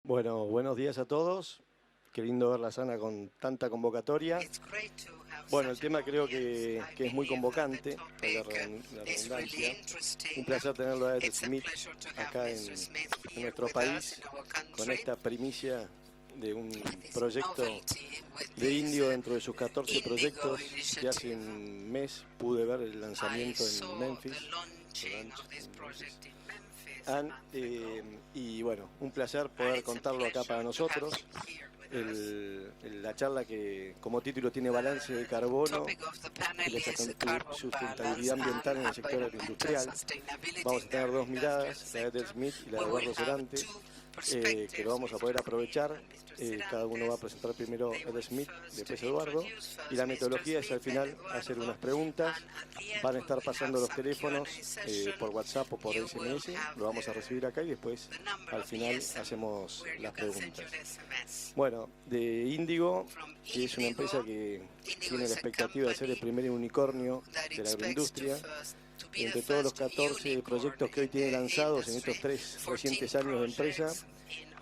Bueno, buenos días a todos. Qué lindo ver la Sana con tanta convocatoria. Bueno, el tema creo que es muy convocante, la redundancia. Un placer tenerlo a Ed Smith acá en nuestro país, con esta primicia de un proyecto de Índigo dentro de sus 14 proyectos que hace un mes pude ver el lanzamiento en Memphis. Y bueno, un placer poder contarlo acá para nosotros. La charla que como título tiene balance de carbono y la sustentabilidad ambiental en el sector agroindustrial. Vamos a tener dos miradas, la de Ed Smith y la de Eduardo Cerante, que lo vamos a poder aprovechar. Cada uno va a presentar primero Ed Smith, después Eduardo, y la metodología es al final hacer unas preguntas. Van a estar pasando los teléfonos por WhatsApp o por SMS, lo vamos a recibir acá y después al final hacemos las preguntas. Bueno, de Índigo, que es una empresa que tiene la expectativa de ser el primer unicornio de la agroindustria. Entre todos los 14 proyectos que hoy tiene lanzados en estos 3 recientes años de empresa,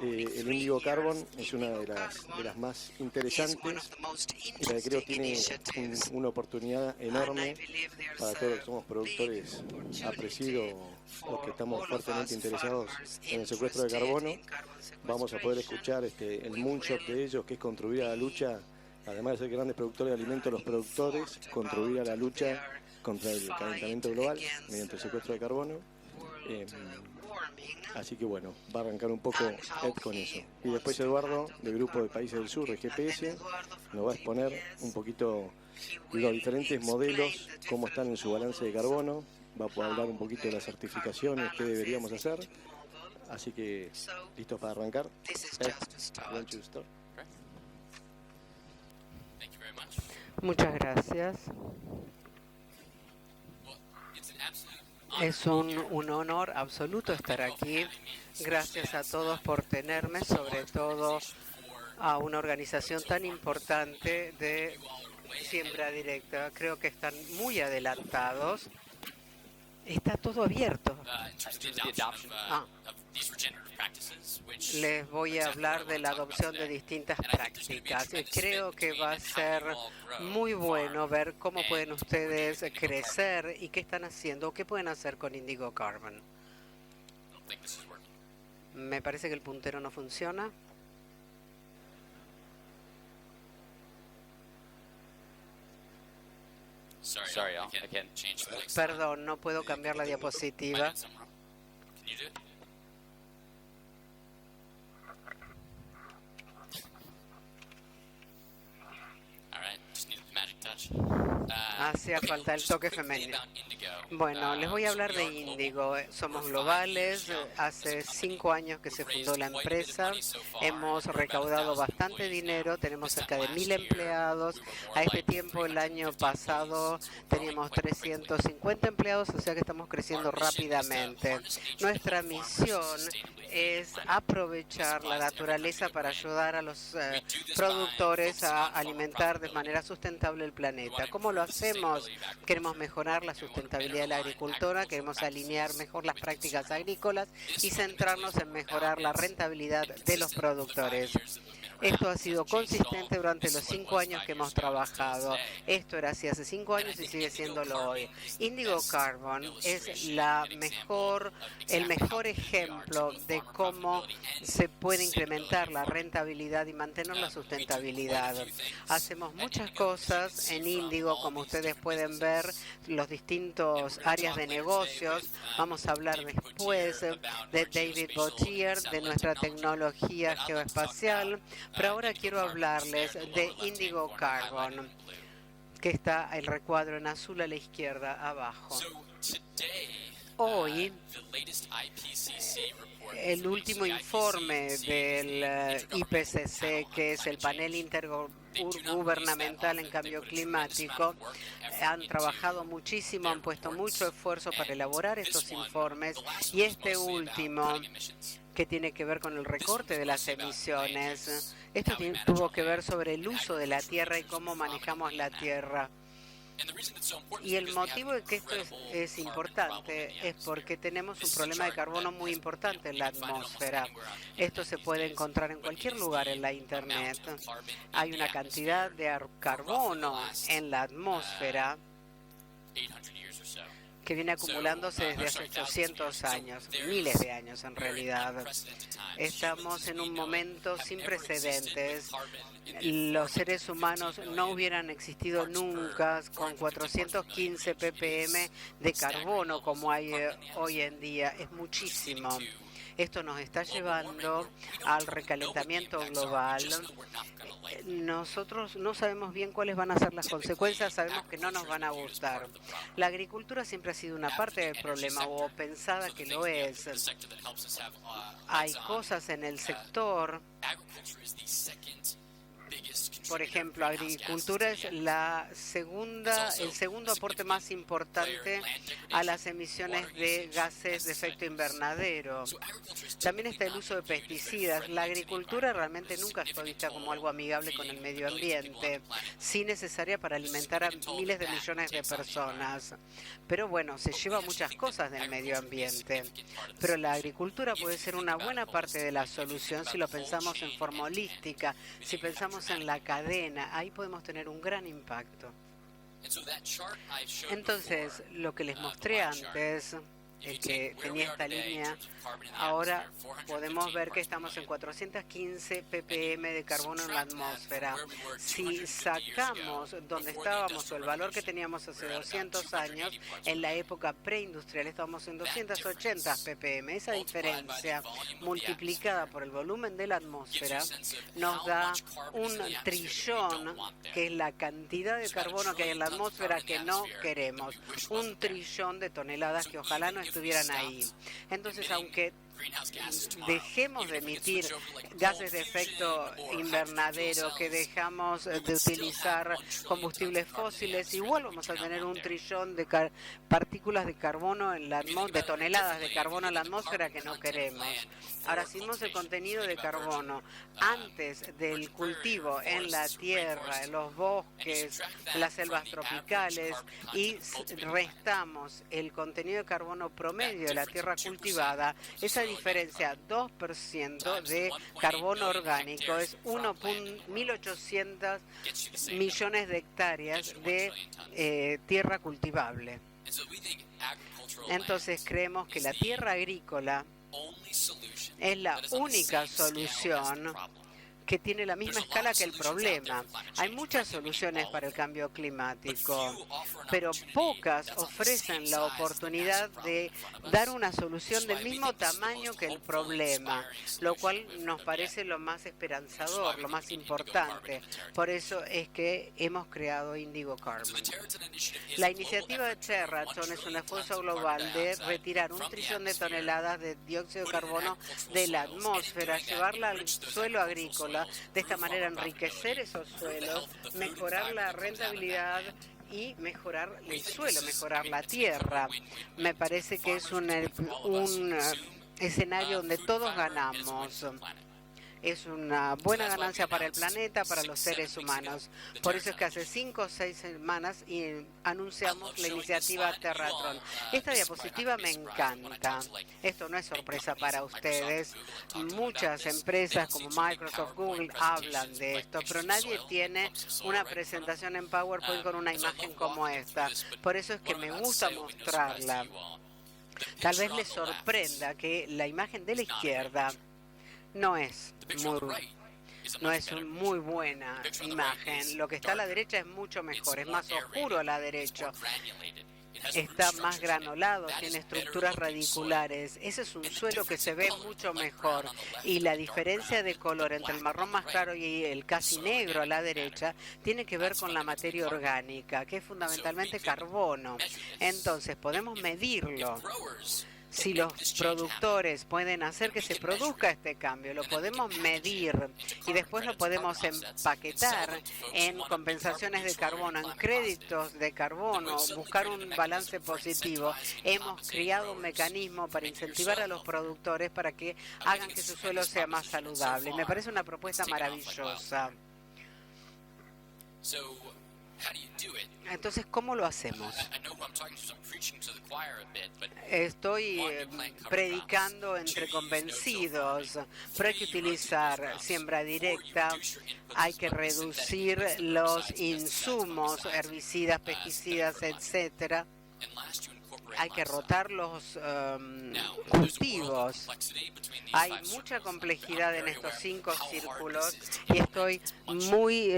el Índigo Carbon es una de las más interesantes y la que creo tiene una oportunidad enorme para todos los que somos productores apreciados o que estamos fuertemente interesados en el secuestro de carbono. Vamos a poder escuchar el moonshot de ellos, que es contribuir a la lucha, además de ser grandes productores de alimentos, los productores, contribuir a la lucha contra el calentamiento global mediante el secuestro de carbono. Así que bueno, va a arrancar un poco Ed con eso. Y después Eduardo, del Grupo de Países del Sur, de GPS, nos va a exponer un poquito los diferentes modelos, cómo están en su balance de carbono. Va a poder hablar un poquito de las certificaciones, qué deberíamos hacer. Así que, ¿listos para arrancar? Ed, want you to start? Muchas gracias. Es un honor absoluto estar aquí. Gracias a todos por tenerme, sobre todo a una organización tan importante de siembra directa. Creo que están muy adelantados. Está todo abierto. Les voy a hablar de la adopción de distintas prácticas. Creo que va a ser muy bueno ver cómo pueden ustedes crecer y qué están haciendo o qué pueden hacer con Índigo Carbon. Me parece que el puntero no funciona. Perdón, no puedo cambiar la diapositiva. Hacía falta el toque femenino. Bueno, les voy a hablar de Índigo. Somos globales. Hace 5 años que se fundó la empresa. Hemos recaudado bastante dinero. Tenemos cerca de 1.000 empleados. A este tiempo, el año pasado, teníamos 350 empleados, o sea que estamos creciendo rápidamente. Nuestra misión es aprovechar la naturaleza para ayudar a los productores a alimentar de manera sustentable el planeta. ¿Cómo lo hacemos? Queremos mejorar la sustentabilidad de la agricultura, queremos alinear mejor las prácticas agrícolas y centrarnos en mejorar la rentabilidad de los productores. Esto ha sido consistente durante los 5 años que hemos trabajado. Esto era así hace 5 años y sigue siéndolo hoy. Índigo Carbon es el mejor ejemplo de cómo se puede incrementar la rentabilidad y mantener la sustentabilidad. Hacemos muchas cosas en Índigo, como ustedes pueden ver, los distintos áreas de negocios. Vamos a hablar después de David Gautier, de nuestra tecnología geoespacial. Pero ahora quiero hablarles de Índigo Carbon, que está el recuadro en azul a la izquierda abajo. Hoy, el último informe del IPCC, que es el panel intergubernamental en cambio climático, han trabajado muchísimo, han puesto mucho esfuerzo para elaborar estos informes, y este último, que tiene que ver con el recorte de las emisiones, esto tuvo que ver sobre el uso de la tierra y cómo manejamos la tierra. Y el motivo de que esto es importante es porque tenemos un problema de carbono muy importante en la atmósfera. Esto se puede encontrar en cualquier lugar en la Internet. Hay una cantidad de carbono en la atmósfera que viene acumulándose desde hace 800 años, miles de años en realidad. Estamos en un momento sin precedentes. Los seres humanos no hubieran existido nunca con 415 ppm de carbono como hay hoy en día. Es muchísimo. Esto nos está llevando al recalentamiento global. Nosotros no sabemos bien cuáles van a ser las consecuencias, sabemos que no nos van a gustar. La agricultura siempre ha sido una parte del problema, o pensada que lo es. Hay cosas en el sector. Por ejemplo, agricultura es el segundo aporte más importante a las emisiones de gases de efecto invernadero. También está el uso de pesticidas. La agricultura realmente nunca fue vista como algo amigable con el medio ambiente, sí necesaria para alimentar a miles de millones de personas. Pero bueno, se lleva muchas cosas del medio ambiente. Pero la agricultura puede ser una buena parte de la solución si lo pensamos en forma holística, si pensamos en la cadena, ahí podemos tener un gran impacto. Entonces, lo que les mostré antes, el que tenía esta línea, ahora podemos ver que estamos en 415 ppm de carbono en la atmósfera. Si sacamos donde estábamos o el valor que teníamos hace 200 años, en la época preindustrial estábamos en 280 ppm. Esa diferencia multiplicada por el volumen de la atmósfera nos da 1 trillón, que es la cantidad de carbono que hay en la atmósfera que no queremos. 1 trillón de toneladas que ojalá no estuvieran ahí. Entonces, aunque dejemos de emitir gases de efecto invernadero, que dejamos de utilizar combustibles fósiles, igual vamos a tener 1 trillón de partículas de carbono en la de toneladas de carbono en la atmósfera que no queremos. Ahora, si vemos el contenido de carbono antes del cultivo en la tierra, en los bosques, en las selvas tropicales, y restamos el contenido de carbono promedio de la tierra cultivada, esa diferencia, 2% de carbono orgánico, es 1.800 millones de hectáreas de tierra cultivable. Entonces creemos que la tierra agrícola es la única solución que tiene la misma escala que el problema. Hay muchas soluciones para el cambio climático, pero pocas ofrecen la oportunidad de dar una solución del mismo tamaño que el problema, lo cual nos parece lo más esperanzador, lo más importante. Por eso es que hemos creado Indigo Carbon. La iniciativa de Terraton es un esfuerzo global de retirar 1 trillón de toneladas de dióxido de carbono de la atmósfera, llevarla al suelo agrícola, de esta manera enriquecer esos suelos, mejorar la rentabilidad y mejorar el suelo, mejorar la tierra. Me parece que es un escenario donde todos ganamos. Es una buena ganancia para el planeta, para los seres humanos. Por eso es que hace 5 o 6 semanas anunciamos la iniciativa Terratron. Esta diapositiva me encanta. Esto no es sorpresa para ustedes. Muchas empresas como Microsoft, Google hablan de esto, pero nadie tiene una presentación en PowerPoint con una imagen como esta. Por eso es que me gusta mostrarla. Tal vez les sorprenda que la imagen de la izquierda no es muy buena imagen. Lo que está a la derecha es mucho mejor, es más oscuro a la derecha. Está más granulado, tiene estructuras radiculares. Ese es un suelo que se ve mucho mejor. Y la diferencia de color entre el marrón más claro y el casi negro a la derecha tiene que ver con la materia orgánica, que es fundamentalmente carbono. Entonces, podemos medirlo. Si los productores pueden hacer que se produzca este cambio, lo podemos medir y después lo podemos empaquetar en compensaciones de carbono, en créditos de carbono, buscar un balance positivo. Hemos creado un mecanismo para incentivar a los productores para que hagan que su suelo sea más saludable. Me parece una propuesta maravillosa. Entonces, ¿cómo lo hacemos? Estoy predicando entre convencidos, pero hay que utilizar siembra directa, hay que reducir los insumos, herbicidas, pesticidas, etcétera. Hay que rotar los cultivos. Hay mucha complejidad en estos 5 círculos y estoy muy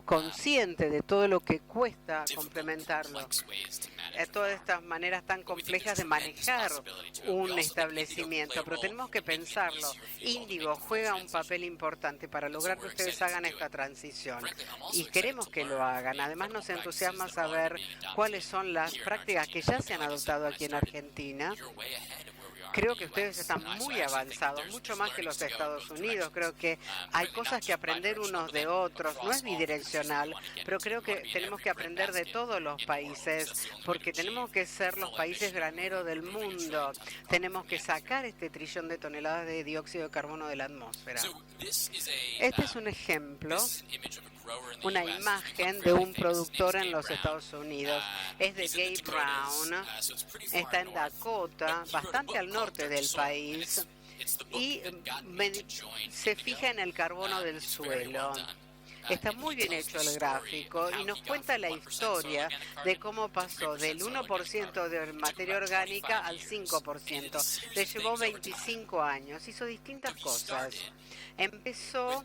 consciente de todo lo que cuesta complementarlo. Todas estas maneras tan complejas de manejar un establecimiento, pero tenemos que pensarlo. Índigo juega un papel importante para lograr que ustedes hagan esta transición y queremos que lo hagan. Además, nos entusiasma saber cuáles son las prácticas que ya se han adoptado aquí en Argentina. Creo que ustedes están muy avanzados, mucho más que los Estados Unidos. Creo que hay cosas que aprender unos de otros. No es bidireccional, pero creo que tenemos que aprender de todos los países, porque tenemos que ser los países graneros del mundo. Tenemos que sacar este trillón de toneladas de dióxido de carbono de la atmósfera. Este es un ejemplo, una imagen de un productor en los Estados Unidos. Es de Gabe Brown, está en Dakota, bastante al norte del país, y se fija en el carbono del suelo. Está muy bien hecho el gráfico y nos cuenta la historia de cómo pasó del 1% de materia orgánica al 5%. Le llevó 25 años, hizo distintas cosas. Empezó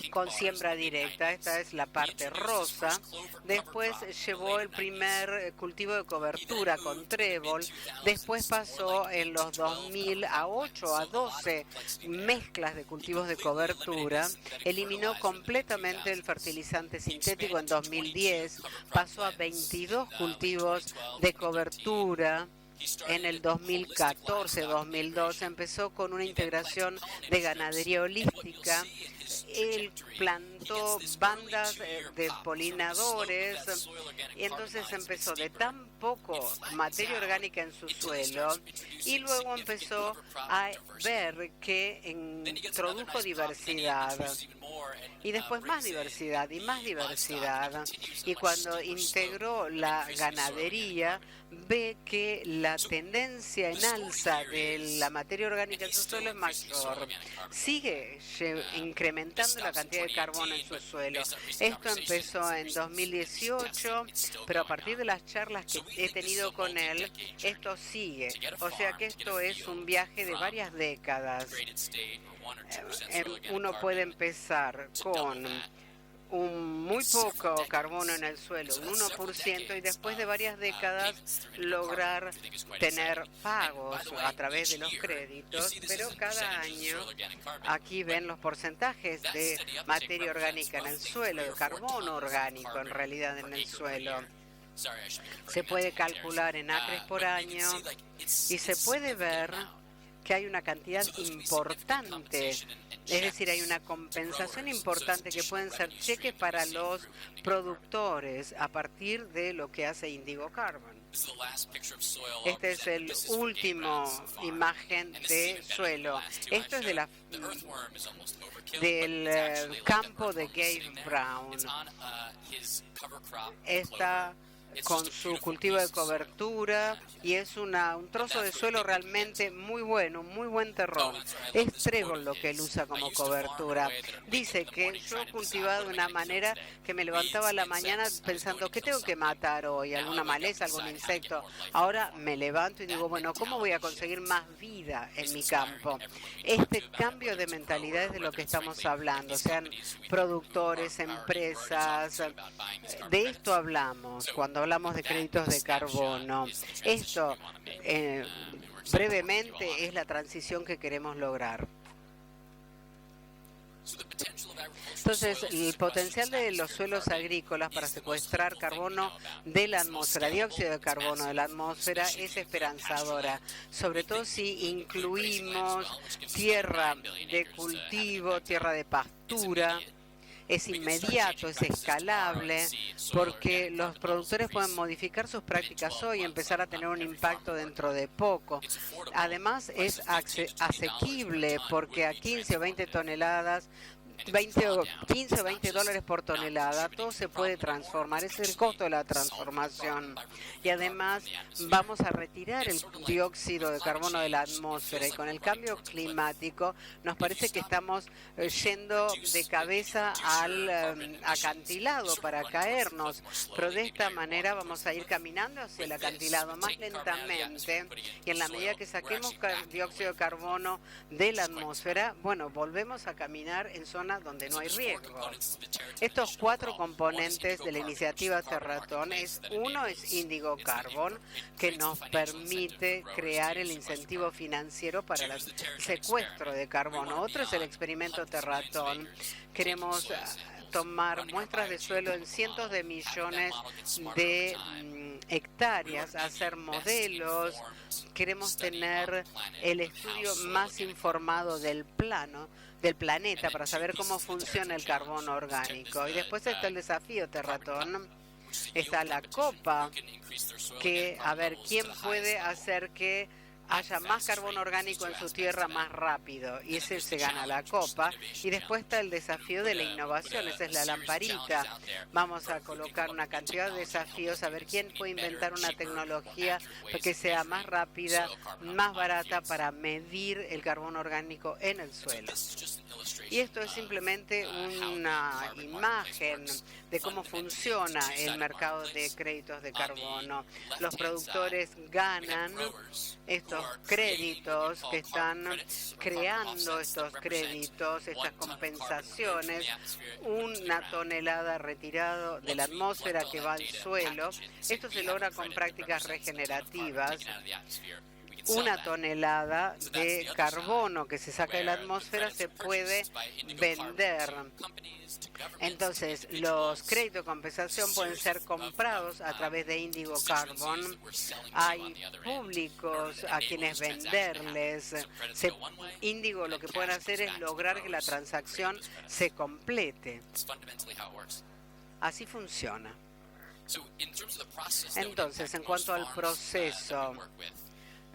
con siembra directa, esta es la parte rosa. Después llevó el primer cultivo de cobertura con trébol. Después pasó en los 2000 a 8 a 12 mezclas de cultivos de cobertura. Eliminó completamente el fertilizante sintético en 2010. Pasó a 22 cultivos de cobertura. En el 2014-2012 empezó con una integración de ganadería holística. Él plantó bandas de polinadores y entonces empezó de tan poco materia orgánica en su suelo y luego empezó a ver que introdujo diversidad y después más diversidad y más diversidad, y cuando integró la ganadería ve que la tendencia en alza de la materia orgánica en su suelo es mayor. Sigue incrementando la cantidad de carbono en su suelo. Esto empezó en 2018, pero a partir de las charlas que he tenido con él, esto sigue. O sea que esto es un viaje de varias décadas. Uno puede empezar con un muy poco carbono en el suelo, un 1%, y después de varias décadas lograr tener pagos a través de los créditos, pero cada año aquí ven los porcentajes de materia orgánica en el suelo, de carbono orgánico en realidad en el suelo. Se puede calcular en acres por año y se puede ver que hay una cantidad importante, es decir, hay una compensación importante que pueden ser cheques para los productores a partir de lo que hace Indigo Carbon. Este es el último imagen de suelo. Esto es del campo de Gabe Brown. Está con su cultivo de cobertura y es un trozo de suelo realmente muy bueno, un muy buen terrón. Es trébol lo que él usa como cobertura. Dice que yo he cultivado de una manera que me levantaba a la mañana pensando, ¿qué tengo que matar hoy? ¿Alguna maleza, algún insecto? Ahora me levanto y digo, bueno, ¿cómo voy a conseguir más vida en mi campo? Este cambio de mentalidad es de lo que estamos hablando, sean productores, empresas, de esto hablamos cuando hablamos de créditos de carbono. Esto, brevemente, es la transición que queremos lograr. Entonces, el potencial de los suelos agrícolas para secuestrar carbono de la atmósfera, dióxido de carbono de la atmósfera, es esperanzadora, sobre todo si incluimos tierra de cultivo, tierra de pastura. Es inmediato, es escalable, porque los productores pueden modificar sus prácticas hoy y empezar a tener un impacto dentro de poco. Además, es asequible, porque a 15 o 20 toneladas 15 o 20 dólares por tonelada. Todo se puede transformar, ese es el costo de la transformación. Y además vamos a retirar el dióxido de carbono de la atmósfera, y con el cambio climático nos parece que estamos yendo de cabeza al acantilado para caernos, pero de esta manera vamos a ir caminando hacia el acantilado más lentamente, y en la medida que saquemos dióxido de carbono de la atmósfera, bueno, volvemos a caminar en zonas donde no hay riesgo. Estos 4 componentes de la iniciativa Terratón uno es Indigo Carbon, que nos permite crear el incentivo financiero para el secuestro de carbono. Otro es el experimento Terratón. Queremos tomar muestras de suelo en cientos de millones de hectáreas, hacer modelos. Queremos tener el estudio más informado del planeta para saber cómo funciona el carbono orgánico. Y después está el desafío Terratón. Está la copa, que a ver quién puede hacer que haya más carbono orgánico en su tierra más rápido, y ese se gana la copa. Y después está el desafío de la innovación, esa es la lamparita. Vamos a colocar una cantidad de desafíos a ver quién puede inventar una tecnología que sea más rápida, más barata para medir el carbono orgánico en el suelo. Y esto es simplemente una imagen de cómo funciona el mercado de créditos de carbono. Los productores ganan estos créditos, que están creando estos créditos, estas compensaciones, una tonelada retirado de la atmósfera que va al suelo. Esto se logra con prácticas regenerativas. Una tonelada de carbono que se saca de la atmósfera se puede vender. Entonces, los créditos de compensación pueden ser comprados a través de Indigo Carbon. Hay públicos a quienes venderles. Indigo lo que pueden hacer es lograr que la transacción se complete. Así funciona. Entonces, en cuanto al proceso,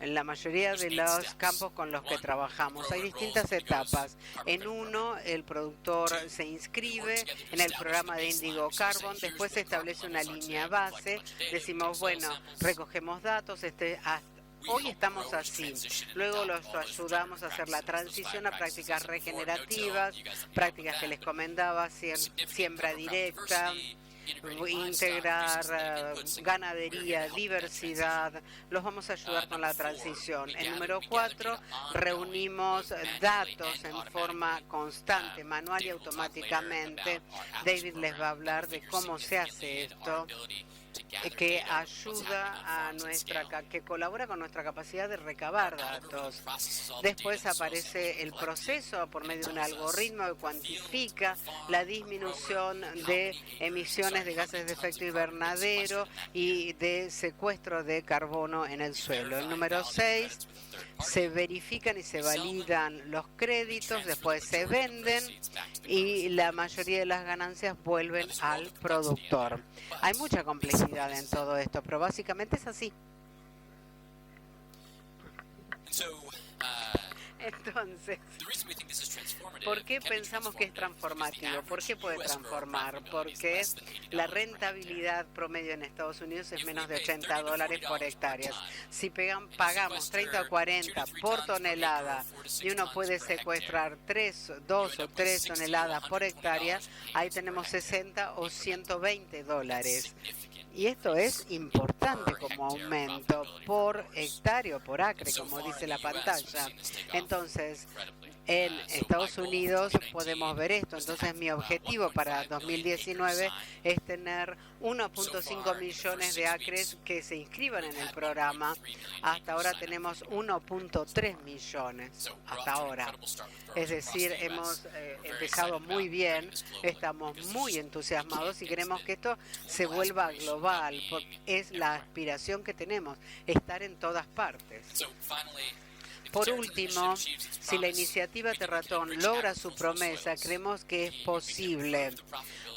en la mayoría de los campos con los que trabajamos hay distintas etapas. En uno, el productor se inscribe en el programa de Indigo Carbon, después se establece una línea base, decimos, bueno, recogemos datos, hoy estamos así. Luego los ayudamos a hacer la transición a prácticas regenerativas, prácticas que les comentaba, siembra directa, integrar ganadería, diversidad. Los vamos a ayudar con la transición. En número 4, reunimos datos en forma constante, manual y automáticamente. David les va a hablar de cómo se hace esto, que ayuda que colabora con nuestra capacidad de recabar datos. Después aparece el proceso por medio de un algoritmo que cuantifica la disminución de emisiones de gases de efecto invernadero y de secuestro de carbono en el suelo. El número 6, se verifican y se validan los créditos, después se venden y la mayoría de las ganancias vuelven al productor. Hay mucha complejidad en todo esto, pero básicamente es así. Entonces, ¿por qué pensamos que es transformativo? ¿Por qué puede transformar? Porque la rentabilidad promedio en Estados Unidos es menos de $80 por hectárea. Si pagamos 30 o 40 por tonelada y uno puede secuestrar 2 o 3 toneladas por hectárea, ahí tenemos 60 o $120. Y esto es importante como aumento por hectárea o por acre, como dice la pantalla. Entonces, en Estados Unidos podemos ver esto. Entonces, mi objetivo para 2019 es tener 1.5 millones de acres que se inscriban en el programa. Hasta ahora tenemos 1.3 millones. Hasta ahora. Es decir, hemos empezado muy bien, estamos muy entusiasmados y queremos que esto se vuelva global, porque es la aspiración que tenemos, estar en todas partes. Por último, si la iniciativa Terratón logra su promesa, creemos que es posible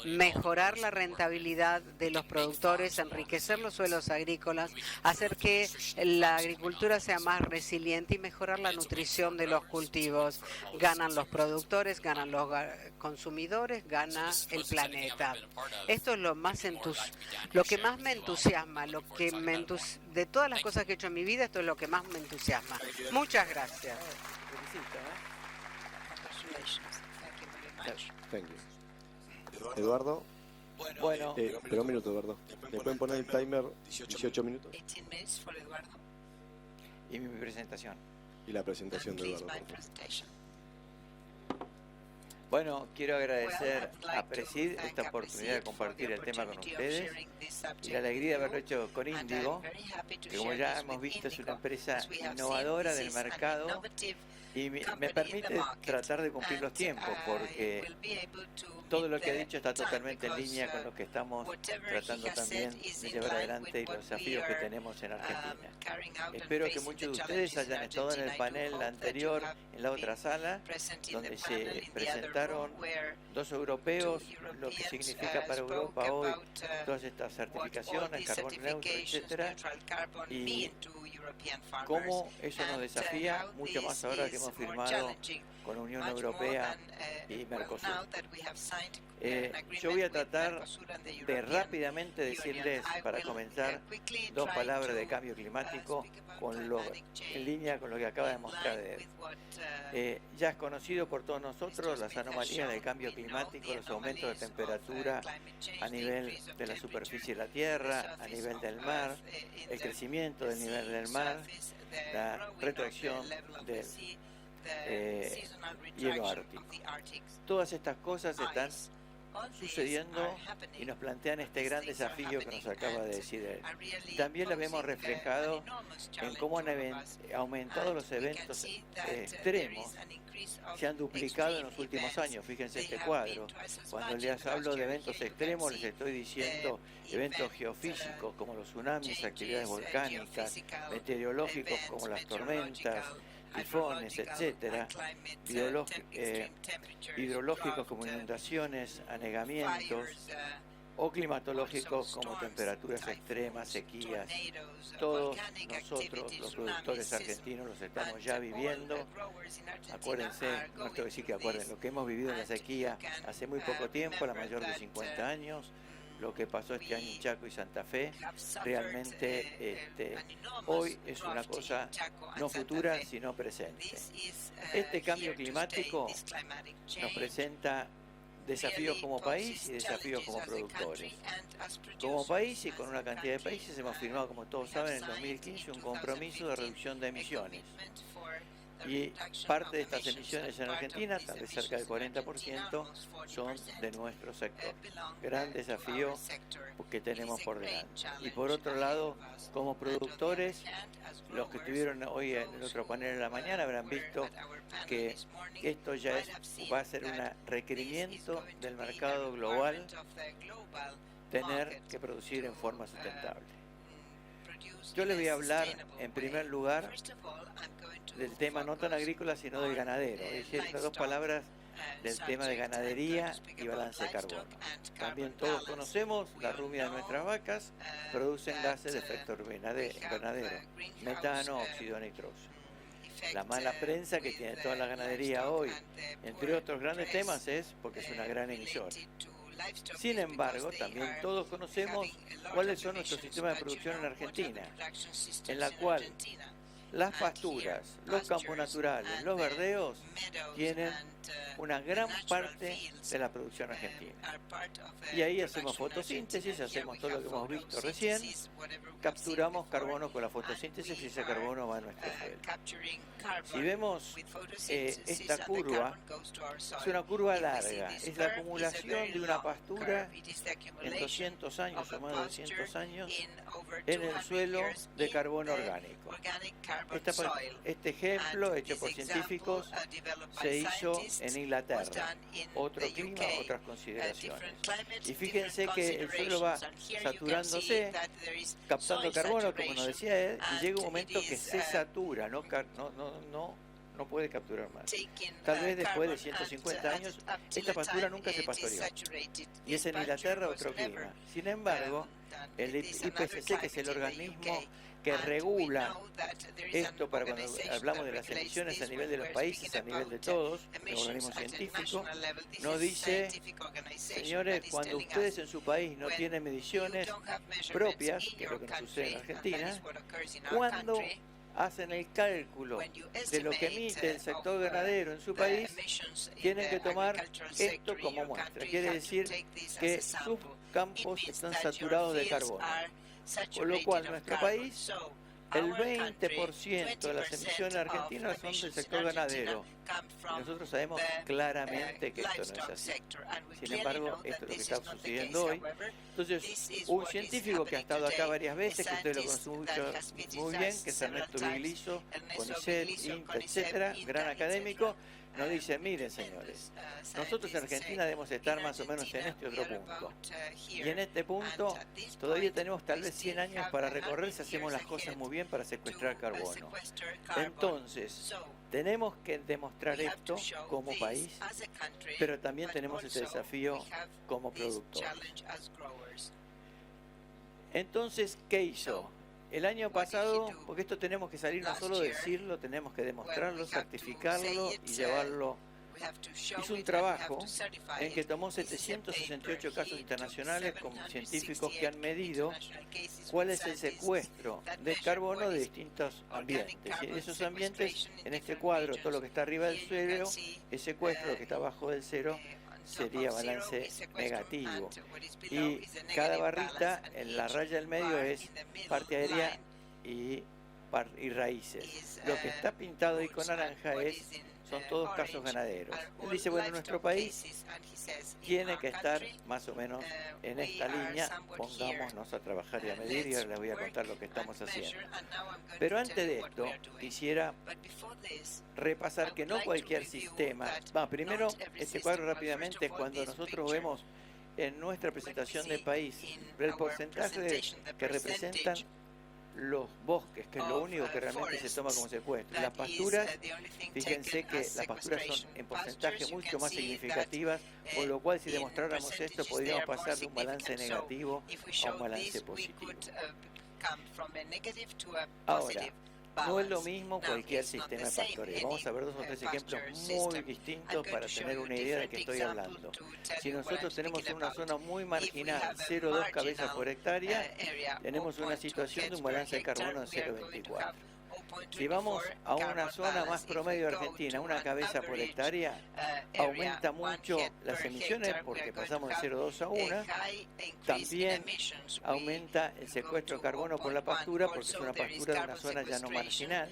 mejorar la rentabilidad de los productores, enriquecer los suelos agrícolas, hacer que la agricultura sea más resiliente y mejorar la nutrición de los cultivos. Ganan los productores, ganan los consumidores, gana el planeta. Esto es lo que más me entusiasma, de todas las cosas que he hecho en mi vida, esto es lo que más me entusiasma. Muchas gracias. Thank you. Eduardo. Bueno, Pero un minuto, Eduardo. ¿Me pueden poner el timer 18 minutos? y mi presentación. Y la presentación de Eduardo. Por favor. Bueno, quiero agradecer a Presid esta oportunidad de compartir el tema con ustedes y la alegría de haberlo hecho con Índigo, que como ya hemos visto es una empresa innovadora del mercado y me permite tratar de cumplir los tiempos, porque todo lo que ha dicho está totalmente en línea con lo que estamos tratando también de llevar adelante y los desafíos que tenemos en Argentina. Espero que muchos de ustedes hayan estado en el panel anterior, en la otra sala, donde se presentaron dos europeos, lo que significa para Europa hoy todas estas certificaciones, carbono neutro, etcétera, y cómo eso nos desafía mucho más ahora que hemos firmado con la Unión Europea y Mercosur. Yo voy a tratar de rápidamente decirles, para comenzar, dos palabras de cambio climático en línea con lo que acaba de mostrar Ed. Ya es conocido por todos nosotros las anomalías del cambio climático, los aumentos de temperatura a nivel de la superficie de la Tierra, a nivel del mar, el crecimiento del nivel del mar, la retracción del hielo ártico. Todas estas cosas están sucediendo y nos plantean este gran desafío que nos acaba de decir él. También lo vemos reflejado en cómo han aumentado los eventos extremos, se han duplicado en los últimos años. Fíjense este cuadro. Cuando les hablo de eventos extremos, les estoy diciendo eventos geofísicos como los tsunamis, actividades volcánicas, meteorológicos como las tormentas, tifones, etcétera, hidrológicos como inundaciones, anegamientos, o climatológicos como temperaturas extremas, sequías. Todos nosotros, los productores argentinos, los estamos ya viviendo. Acuérdense, no tengo que decir que acuérdense, lo que hemos vivido en la sequía hace muy poco tiempo, la mayor de 50 años, lo que pasó este año en Chaco y Santa Fe, realmente hoy es una cosa no futura, sino presente. Este cambio climático nos presenta desafíos como país y desafíos como productores. Como país y con una cantidad de países hemos firmado, como todos saben, en 2015 un compromiso de reducción de emisiones. Y parte de estas emisiones en Argentina, tal vez cerca del 40%, son de nuestro sector. Gran desafío que tenemos por delante. Y por otro lado, como productores, los que estuvieron hoy en el otro panel en la mañana habrán visto que esto ya va a ser un requerimiento del mercado global, tener que producir en forma sustentable. Yo les voy a hablar, en primer lugar, del tema no tan agrícola, sino del ganadero. Es decir, las dos palabras del tema de ganadería y balance de carbono. También todos conocemos la rumia de nuestras vacas, producen gases de efecto invernadero, metano, óxido nitroso. La mala prensa que tiene toda la ganadería hoy, entre otros grandes temas, es porque es una gran emisora. Sin embargo, también todos conocemos cuáles son nuestros sistemas de producción en Argentina, en la cual las pasturas, los campos naturales, los verdeos tienen una gran parte de la producción argentina. Y ahí hacemos fotosíntesis, hacemos todo lo que hemos visto recién, capturamos carbono con la fotosíntesis y ese carbono va a nuestro suelo. Si vemos esta curva, es una curva larga, es la acumulación de una pastura en 200 años o más de 200 años en el suelo de carbono orgánico. Este ejemplo, hecho por científicos, se hizo en Inglaterra. Otro clima, otras consideraciones. Y fíjense que el suelo va saturándose, captando carbono, como nos decía Ed, y llega un momento que se satura, no puede capturar más. Tal vez después de 150 años, esta pastura nunca se pastoreó. Y es en Inglaterra otro clima. Sin embargo, el IPCC, que es el organismo que regula esto para cuando hablamos de las emisiones a nivel de los países, a nivel de todos, el organismo científico, nos dice, señores, cuando ustedes en su país no tienen mediciones propias, que es lo que nos sucede en Argentina, cuando hacen el cálculo de lo que emite el sector ganadero en su país, tienen que tomar esto como muestra. Quiere decir que sus campos están saturados de carbono. Con lo cual, nuestro país, el 20% de las emisiones argentinas son del sector ganadero. Y nosotros sabemos claramente que esto no es así. Sin embargo, esto es lo que está sucediendo hoy. Entonces, un científico que ha estado acá varias veces, que ustedes lo conocen muy bien, que es Ernesto Vigliso, CONICET, INTA, etcétera, gran académico, nos dice, miren señores, nosotros en Argentina debemos estar más o menos en este otro punto. Y en este punto todavía tenemos tal vez 100 años para recorrer si hacemos las cosas muy bien para secuestrar carbono. Entonces, tenemos que demostrar esto como país, pero también tenemos este desafío como productor. Entonces, ¿qué hizo? El año pasado, porque esto tenemos que salir no solo decirlo, tenemos que demostrarlo, certificarlo y llevarlo. Hizo un trabajo en que tomó 768 casos internacionales con científicos que han medido cuál es el secuestro de carbono de distintos ambientes. Y en esos ambientes, en este cuadro, todo lo que está arriba del cero es secuestro, lo que está abajo del cero sería balance negativo. Y cada barrita, en la raya del medio, es parte aérea y raíces. Lo que está pintado ahí con naranja son todos casos ganaderos. Él dice, bueno, nuestro país tiene que estar más o menos en esta línea, pongámonos a trabajar y a medir, y ahora les voy a contar lo que estamos haciendo. Pero antes de esto, quisiera repasar que no cualquier sistema, primero, este cuadro rápidamente es cuando nosotros vemos en nuestra presentación de país el porcentaje que representan los bosques, que es lo único que realmente se toma como secuestro. Las pasturas, fíjense que las pasturas son en porcentaje mucho más significativas, con lo cual si demostráramos esto podríamos pasar de un balance negativo a un balance positivo. Ahora, no es lo mismo cualquier sistema de pastoreo. Vamos a ver 2 o 3 ejemplos muy distintos para tener una idea de qué estoy hablando. Si nosotros tenemos una zona muy marginal, 0,2 cabezas por hectárea, tenemos una situación de un balance de carbono de 0,24. Si vamos a una zona más promedio de Argentina, una cabeza por hectárea, aumenta mucho las emisiones porque pasamos de 0,2 a 1. También aumenta el secuestro de carbono por la pastura porque es una pastura de una zona ya no marginal.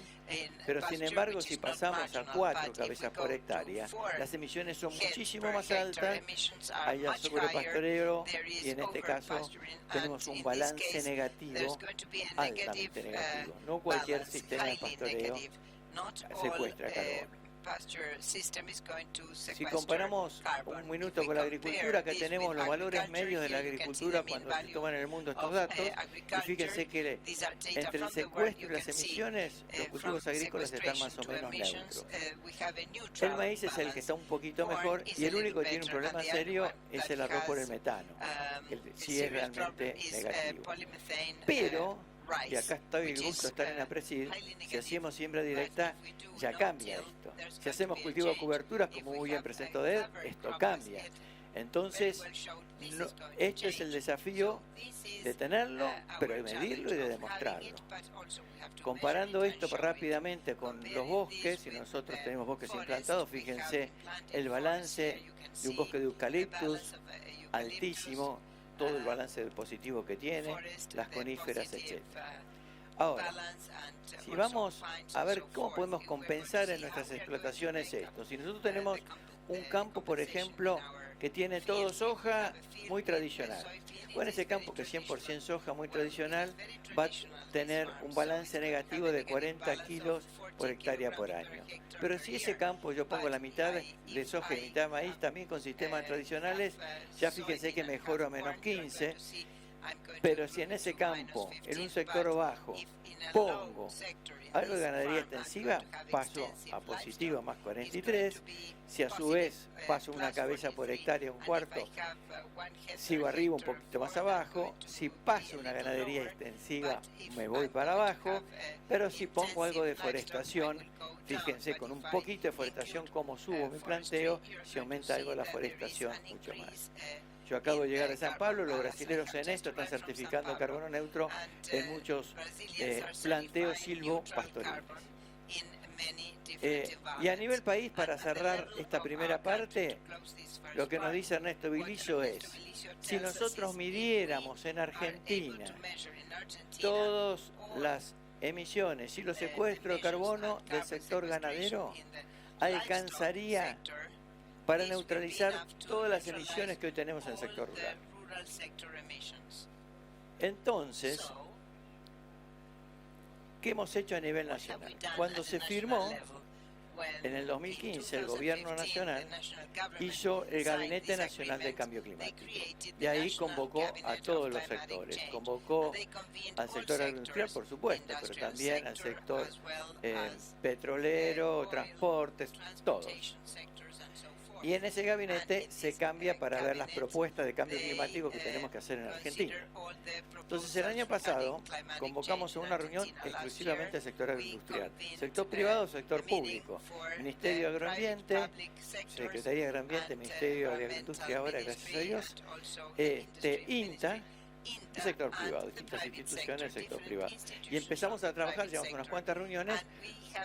Pero sin embargo, si pasamos a 4 cabezas por hectárea, las emisiones son muchísimo más altas, hay sobrepastoreo y en este caso tenemos un balance negativo, altamente negativo. No cualquier sistema de pastoreo secuestra carbono. Si comparamos un minuto con la agricultura, acá tenemos los valores medios de la agricultura cuando se toman en el mundo estos datos, y fíjense que entre el secuestro y las emisiones, los cultivos agrícolas están más o menos neutros. El maíz es el que está un poquito mejor, y el único que tiene un problema serio es el arroz por el metano, que sí es realmente negativo. Pero, y acá está el gusto de estar en APRESID, si hacemos siembra directa, ya cambia esto. Si hacemos cultivo de coberturas, como muy bien presentó Ed, esto cambia. Entonces, este es el desafío de tenerlo, pero de medirlo y de demostrarlo. Comparando esto rápidamente con los bosques, si nosotros tenemos bosques implantados, fíjense el balance de un bosque de eucaliptus altísimo, todo el balance positivo que tiene, las coníferas, etc. Ahora, si vamos a ver cómo podemos compensar en nuestras explotaciones esto, si nosotros tenemos un campo, por ejemplo, que tiene todo soja muy tradicional. Bueno, ese campo que es 100% soja muy tradicional va a tener un balance negativo de 40 kilos por hectárea por año. Pero si ese campo yo pongo la mitad de soja y mitad de maíz, también con sistemas tradicionales, ya fíjense que mejoro a menos 15. Pero si en ese campo, en un sector bajo, pongo algo de ganadería extensiva, paso a positivo más 43. Si a su vez paso una cabeza por hectárea, un cuarto, sigo arriba un poquito más abajo. Si paso una ganadería extensiva, me voy para abajo. Pero si pongo algo de forestación, fíjense, con un poquito de forestación, como subo mi planteo, si aumenta algo la forestación, mucho más. Yo acabo de llegar a San Pablo, los brasileños en esto están certificando carbono neutro en muchos planteos silvopastoriles. Y a nivel país, para cerrar esta primera parte, lo que nos dice Ernesto Vilicio es, si nosotros midiéramos en Argentina todas las emisiones y los secuestros de carbono del sector ganadero, alcanzaría para neutralizar todas las emisiones que hoy tenemos en el sector rural. Entonces, ¿qué hemos hecho a nivel nacional? Cuando se firmó, en el 2015, el Gobierno Nacional hizo el Gabinete Nacional de Cambio Climático. Y ahí convocó a todos los sectores. Convocó al sector agroindustrial, por supuesto, pero también al sector petrolero, transportes, todos. Y en ese gabinete se cambia para ver las propuestas de cambio climático que tenemos que hacer en Argentina. Entonces, el año pasado convocamos a una reunión exclusivamente del sector agroindustrial, sector privado, sector público, Ministerio de Agroambiente, Secretaría de Agroambiente, Ministerio de Agroindustria ahora, gracias a Dios, INTA, el sector privado, distintas instituciones del sector privado. Y empezamos a trabajar, llevamos unas cuantas reuniones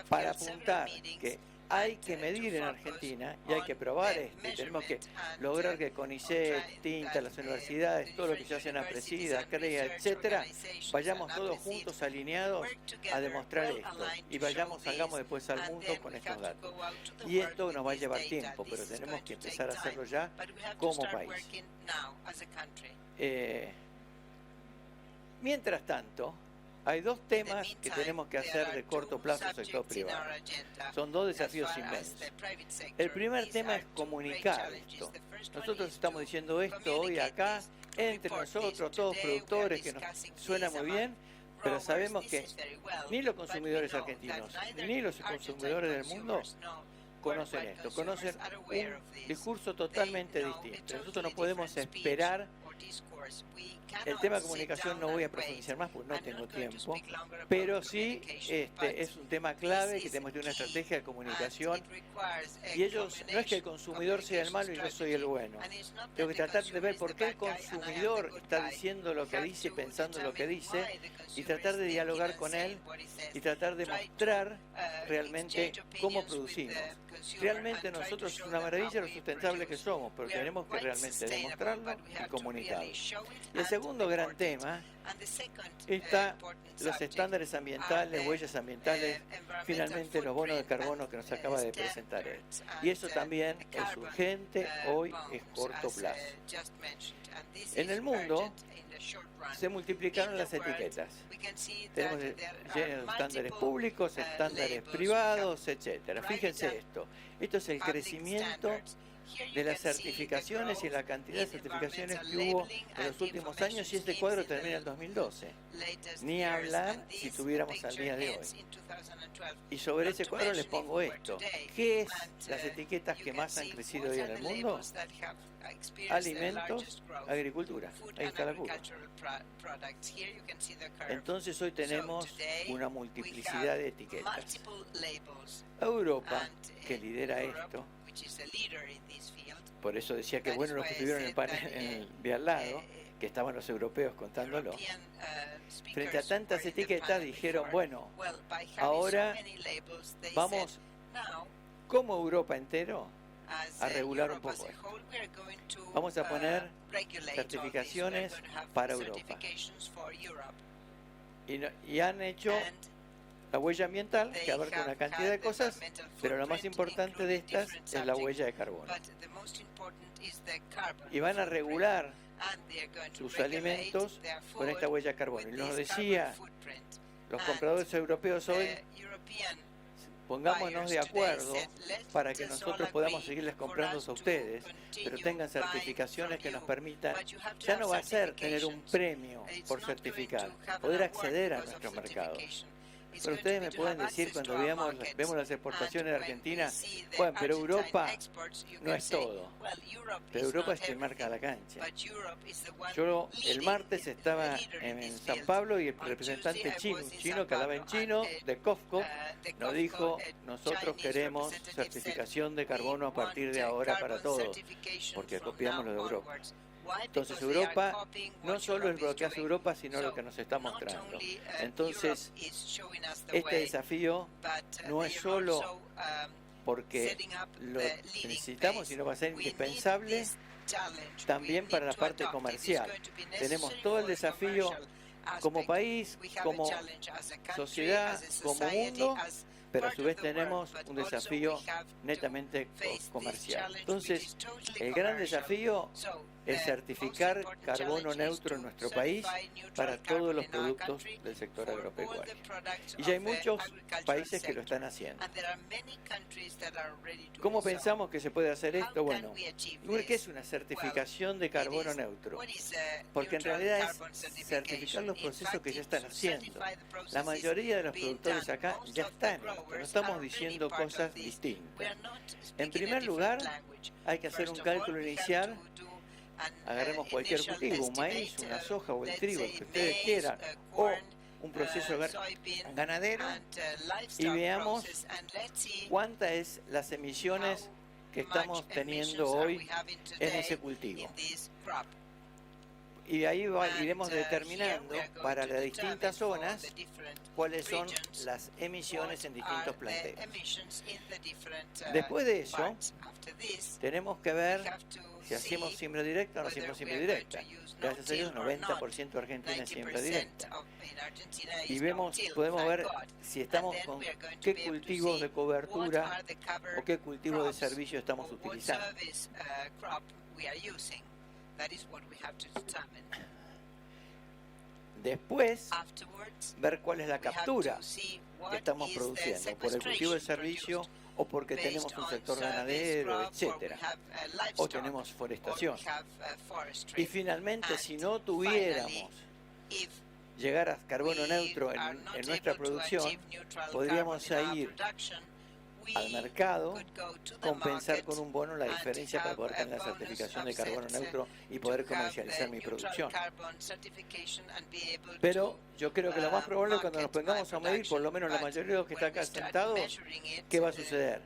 para apuntar que hay que medir en Argentina y hay que probar esto. Y tenemos que lograr que CONICET, TINTA, las universidades, todo lo que se hace en APRESIDA, CREA, etcétera, vayamos todos juntos alineados a demostrar esto y salgamos después al mundo con estos datos. Y esto nos va a llevar tiempo, pero tenemos que empezar a hacerlo ya como país. Mientras tanto, hay dos temas que tenemos que hacer de corto plazo en el sector privado. Son dos desafíos inmensos. El primer tema es comunicar esto. Nosotros estamos diciendo esto hoy acá, entre nosotros, todos productores, que nos suena muy bien, pero sabemos que ni los consumidores argentinos, ni los consumidores del mundo conocen esto, conocen un discurso totalmente distinto. Nosotros no podemos esperar. El tema de comunicación no voy a profundizar más porque no tengo tiempo, pero sí es un tema clave que tenemos que tener una estrategia de comunicación. Y ellos, no es que el consumidor sea el malo y yo soy el bueno. Tengo que tratar de ver por qué el consumidor está diciendo lo que dice, pensando lo que dice, y tratar de dialogar con él y tratar de mostrar realmente cómo producimos. Realmente nosotros es una maravilla lo sustentable que somos, pero tenemos que realmente demostrarlo y comunicarlo. Y el segundo gran tema está los estándares ambientales, huellas ambientales, finalmente los bonos de carbono que nos acaba de presentar él. Y eso también es urgente, hoy es corto plazo. En el mundo se multiplicaron las etiquetas. Tenemos estándares públicos, estándares privados, etcétera. Fíjense esto. Esto es el crecimiento de las certificaciones y la cantidad de certificaciones que hubo en los últimos años, y este cuadro termina en 2012. Ni hablar si tuviéramos al día de hoy. Y sobre ese cuadro les pongo esto. ¿Qué es las etiquetas que más han crecido hoy en el mundo? Alimentos, agricultura. Ahí está la curva. Entonces hoy tenemos una multiplicidad de etiquetas. Europa, que lidera esto, por eso decía que bueno los que estuvieron en el panel de al lado, que estaban los europeos contándolo. Frente a tantas etiquetas dijeron, bueno, ahora vamos como Europa entero a regular un poco esto. Vamos a poner certificaciones para Europa. Y han hecho La huella ambiental, que abarca una cantidad de cosas, pero lo más importante de estas es la huella de carbono. Y van a regular sus alimentos con esta huella de carbono. Y nos decía, los compradores europeos hoy, pongámonos de acuerdo para que nosotros podamos seguirles comprando a ustedes, pero tengan certificaciones que nos permitan, ya no va a ser tener un premio por certificar, poder acceder a nuestros mercados. Pero ustedes me pueden decir cuando vemos las exportaciones de Argentina, bueno, pero Europa no es todo. Pero Europa es quien marca la cancha. Yo el martes estaba en San Pablo y el representante chino, un chino que hablaba en chino, de COFCO, nos dijo, nosotros queremos certificación de carbono a partir de ahora para todos, porque copiamos lo de Europa. Entonces Europa no solo es lo que hace Europa, sino lo que nos está mostrando. Entonces, este desafío no es solo porque lo necesitamos, sino va a ser indispensable también para la parte comercial. Tenemos todo el desafío como país, como sociedad, como mundo, pero a su vez tenemos un desafío netamente comercial. Entonces, el gran desafío es certificar carbono neutro en nuestro país para todos los productos del sector agropecuario. Y ya hay muchos países que lo están haciendo. ¿Cómo pensamos que se puede hacer esto? Bueno, ¿qué es una certificación de carbono neutro? Porque en realidad es certificar los procesos que ya están haciendo. La mayoría de los productores acá ya están en esto, no estamos diciendo cosas distintas. En primer lugar, hay que hacer un cálculo inicial. Agarremos cualquier cultivo, un maíz, una soja o el trigo, el que ustedes quieran, o un proceso ganadero, y veamos cuántas es las emisiones que estamos teniendo hoy en ese cultivo. Y ahí iremos determinando para las distintas zonas cuáles son las emisiones en distintos planteos. Después de eso, tenemos que ver si hacemos siembra directa o no hacemos siembra directa. Gracias a Dios, 90% de Argentina es siembra directa. Y podemos ver si estamos con qué cultivos de cobertura o qué cultivos de servicio estamos utilizando. Después, ver cuál es la captura que estamos produciendo, por el cultivo de servicio o porque tenemos un sector ganadero, etcétera, o tenemos forestación. Y finalmente, si no tuviéramos llegar a carbono neutro en nuestra producción, podríamos ir al mercado, compensar con un bono la diferencia para poder tener la certificación de carbono neutro y poder comercializar mi producción. Pero yo creo que lo más probable es cuando nos pongamos a medir, por lo menos la mayoría de los que están acá sentados, ¿qué va a suceder?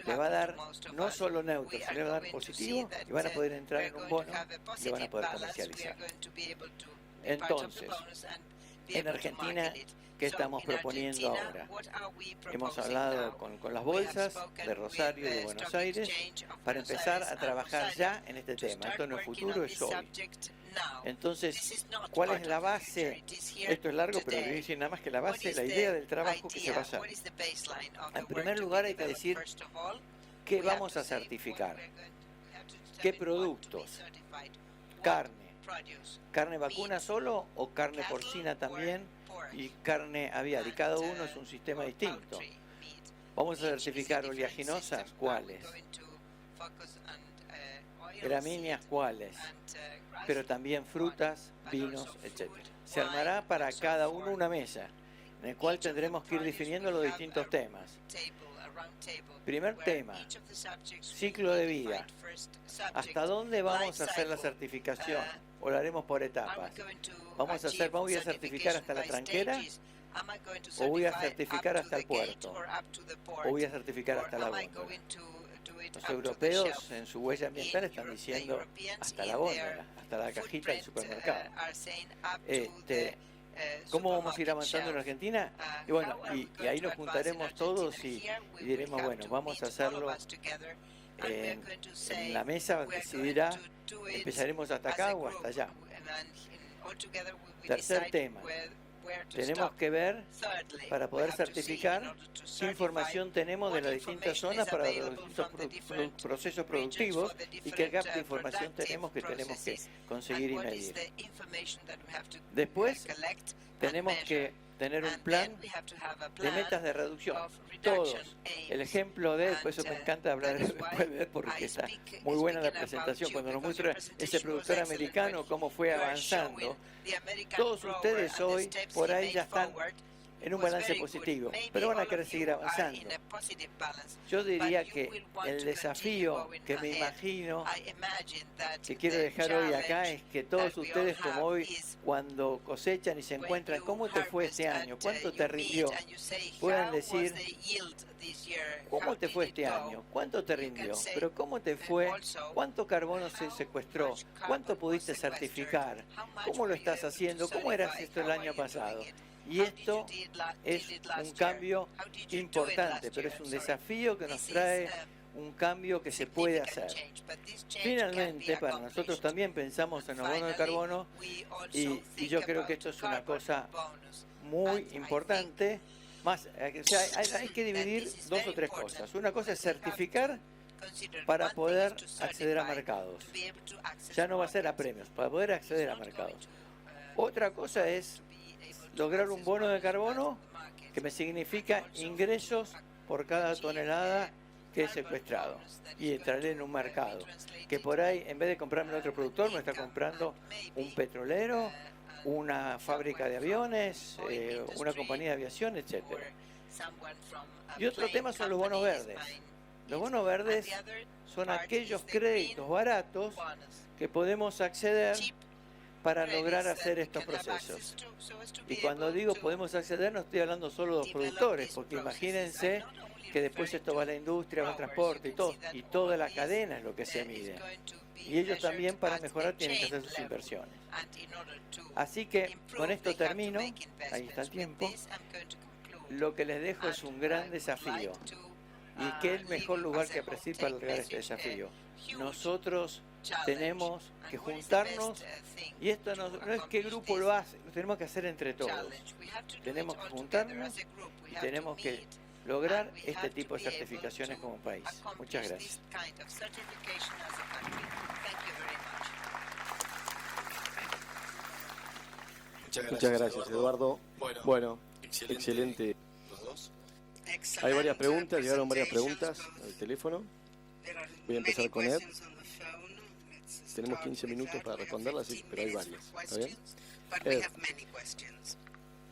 Le va a dar no solo neutro, sino le va a dar positivo y van a poder entrar en un bono y van a poder comercializar. Entonces, en Argentina, ¿qué estamos proponiendo ahora? Hemos hablado con las bolsas de Rosario y de Buenos Aires para empezar a trabajar ya en este tema. Esto no es futuro, es hoy. Entonces, ¿cuál es la base? Esto es largo, pero voy a decir nada más que la base, la idea del trabajo que se va a hacer. En primer lugar, hay que decir qué vamos a certificar, qué productos, carne vacuna solo o carne porcina también y carne aviar, y cada uno es un sistema distinto. Vamos a certificar oleaginosas, ¿cuáles? Gramíneas, ¿cuáles? Pero también frutas, vinos, etc. Se armará para cada uno una mesa, en el cual tendremos que ir definiendo los distintos temas. Primer tema, ciclo de vida. ¿Hasta dónde vamos a hacer la certificación? ¿O lo haremos por etapas? ¿Voy a certificar hasta la tranquera? ¿O voy a certificar hasta el puerto? ¿O voy a certificar hasta la góndola? Los europeos en su huella ambiental están diciendo hasta la góndola, hasta la cajita del supermercado. ¿Cómo vamos a ir avanzando en Argentina? Y bueno, y ahí nos juntaremos todos y diremos, bueno, vamos a hacerlo en la mesa, decidirá, empezaremos hasta acá o hasta allá. Tercer tema, tenemos que ver, para poder certificar, qué información tenemos de las distintas zonas para los distintos procesos productivos y qué gap de información tenemos que conseguir y medir. Después, tenemos que tener un plan de metas de reducción. Todos. El ejemplo de, por eso me encanta hablar después de él, porque está muy buena la presentación, cuando nos muestra ese productor americano cómo fue avanzando. Todos ustedes hoy por ahí ya están en un balance positivo, pero van a querer seguir avanzando. Yo diría que el desafío que me imagino que quiero dejar hoy acá es que todos ustedes, como hoy, cuando cosechan y se encuentran, ¿cómo te fue este año? ¿Cuánto te rindió? Puedan decir, ¿cómo te fue este año? ¿Cuánto te rindió? Pero ¿cómo te fue? ¿Cuánto carbono se secuestró? ¿Cuánto pudiste certificar? ¿Cómo lo estás haciendo? ¿Cómo eras esto el año pasado? Y esto es un cambio importante, pero es un desafío que nos trae un cambio que se puede hacer. Finalmente, para nosotros también pensamos en los bonos de carbono y yo creo que esto es una cosa muy importante. Más, o sea, hay que dividir dos o tres cosas. Una cosa es certificar para poder acceder a mercados. Ya no va a ser a premios, para poder acceder a mercados. Otra cosa es lograr un bono de carbono que me significa ingresos por cada tonelada que he secuestrado y entraré en un mercado que por ahí, en vez de comprarme en otro productor, me está comprando un petrolero, una fábrica de aviones, una compañía de aviación, etcétera. Y otro tema son los bonos verdes. Los bonos verdes son aquellos créditos baratos que podemos acceder para lograr hacer estos procesos. Y cuando digo podemos acceder, no estoy hablando solo de los productores, porque imagínense que después esto va a la industria, va al transporte y toda la cadena es lo que se mide. Y ellos también, para mejorar, tienen que hacer sus inversiones. Así que con esto termino, ahí está el tiempo. Lo que les dejo es un gran desafío. ¿Y qué es el mejor lugar que apreciar para lograr este desafío? Nosotros tenemos que juntarnos, y esto no es que el grupo lo hace, lo tenemos que hacer entre todos. Tenemos que juntarnos y tenemos que lograr este tipo de certificaciones como país. Muchas gracias. Muchas gracias, Eduardo. Bueno, excelente. Hay varias preguntas, llegaron varias preguntas al teléfono. Voy a empezar con Ed. Tenemos 15 minutos para responderlas, pero hay varias. ¿Está bien? Ed,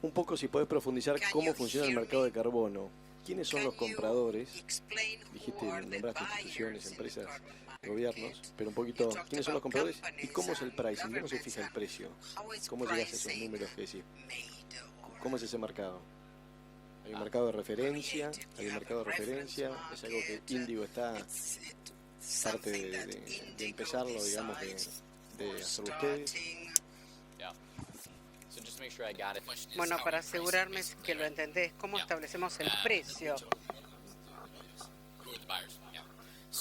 un poco si podés profundizar cómo funciona el mercado de carbono. ¿Quiénes son los compradores? Dijiste, nombraste instituciones, empresas, gobiernos, pero un poquito, ¿quiénes son los compradores y cómo es el pricing? ¿Cómo se fija el precio? ¿Cómo llegas a esos números que decís? ¿Cómo es ese mercado? ¿Hay un mercado de referencia? ¿Hay un mercado de referencia? ¿Es algo que Índigo está parte de empezarlo, digamos, de hacer ustedes? Bueno, para asegurarme que lo entendés, ¿cómo establecemos el precio?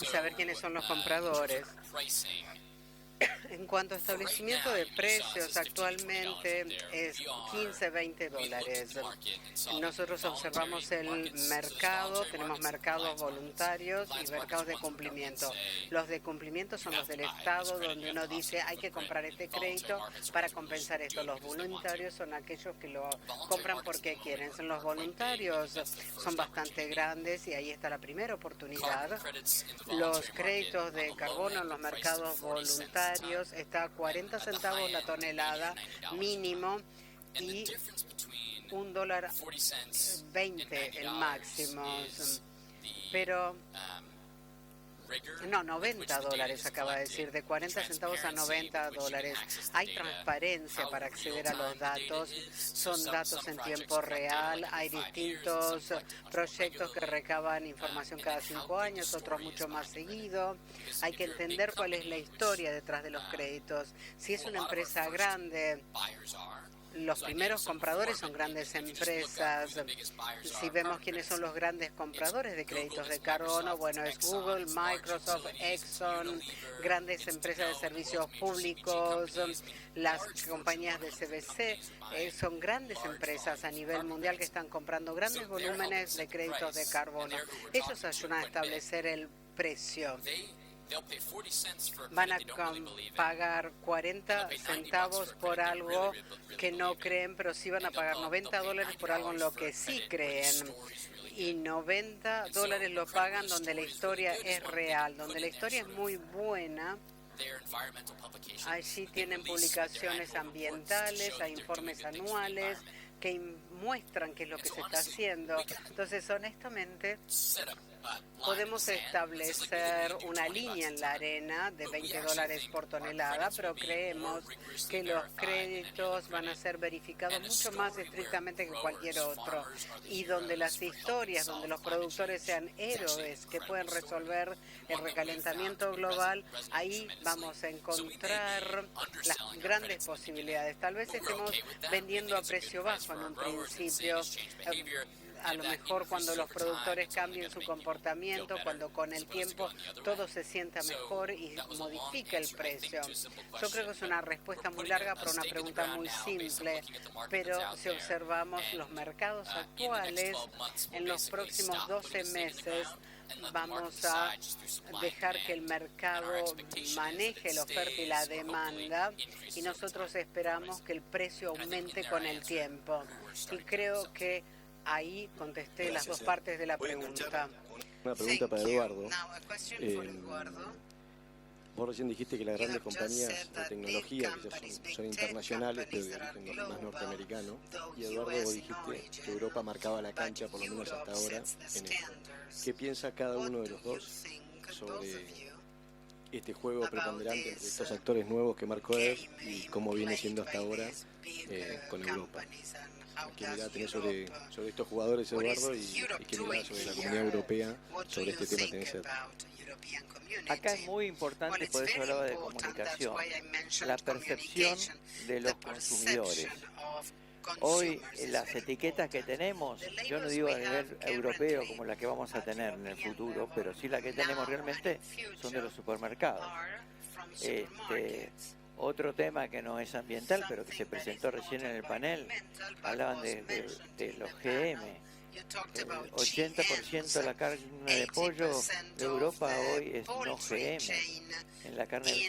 Y saber quiénes son los compradores. En cuanto a establecimiento de precios, actualmente es $15-20. Nosotros observamos el mercado, tenemos mercados voluntarios y mercados de cumplimiento. Los de cumplimiento son los del Estado, donde uno dice hay que comprar este crédito para compensar esto. Los voluntarios son aquellos que lo compran porque quieren. Los voluntarios son bastante grandes y ahí está la primera oportunidad. Los créditos de carbono en los mercados voluntarios está a 40 centavos la tonelada mínimo y $1.20 el máximo. Pero no, $90 acaba de decir, de 40 centavos a $90. Hay transparencia para acceder a los datos, son datos en tiempo real, hay distintos proyectos que recaban información cada 5 años, otros mucho más seguido. Hay que entender cuál es la historia detrás de los créditos. Si es una empresa grande los primeros compradores son grandes empresas. Si vemos quiénes son los grandes compradores de créditos de carbono, bueno, es Google, Microsoft, Exxon, grandes empresas de servicios públicos, las compañías de CBC, son grandes empresas a nivel mundial que están comprando grandes volúmenes de créditos de carbono. Ellos ayudan a establecer el precio. Van a pagar 40 centavos por algo que no creen, pero sí van a pagar $90 por algo en lo que sí creen. Y $90 lo pagan donde la historia es real, donde la historia es muy buena. Allí tienen publicaciones ambientales, hay informes anuales que muestran qué es lo que se está haciendo. Entonces, honestamente, podemos establecer una línea en la arena de $20 por tonelada, pero creemos que los créditos van a ser verificados mucho más estrictamente que cualquier otro, y donde las historias, donde los productores sean héroes que pueden resolver el recalentamiento global, ahí vamos a encontrar las grandes posibilidades. Tal vez estemos vendiendo a precio bajo en un principio, a lo mejor cuando los productores cambien su comportamiento, cuando con el tiempo todo se sienta mejor y modifique el precio. Yo creo que es una respuesta muy larga para una pregunta muy simple, pero si observamos los mercados actuales, en los próximos 12 meses vamos a dejar que el mercado maneje la oferta y la demanda, y nosotros esperamos que el precio aumente con el tiempo. Y creo que ahí contesté las dos partes de la pregunta. Una pregunta para Eduardo. Vos recién dijiste que las grandes compañías de tecnología, que ya son internacionales, pero de origen más norteamericano, y Eduardo, vos dijiste que Europa marcaba la cancha, por lo menos hasta ahora, en esto. ¿Qué piensa cada uno de los dos sobre este juego preponderante entre estos actores nuevos que marcó él y cómo viene siendo hasta ahora con Europa? ¿Qué mirada tenés sobre estos jugadores, Eduardo, y qué mirada sobre la Comunidad Europea sobre este tema tenés? Acá es muy importante, por eso hablaba de comunicación, la percepción de los consumidores. Hoy las etiquetas que tenemos, yo no digo a nivel europeo como la que vamos a tener en el futuro, pero sí la que tenemos realmente son de los supermercados. Otro tema que no es ambiental, pero que se presentó recién en el panel, hablaban de los GM. El 80% de la carne de pollo de Europa hoy es no GM. En la carne,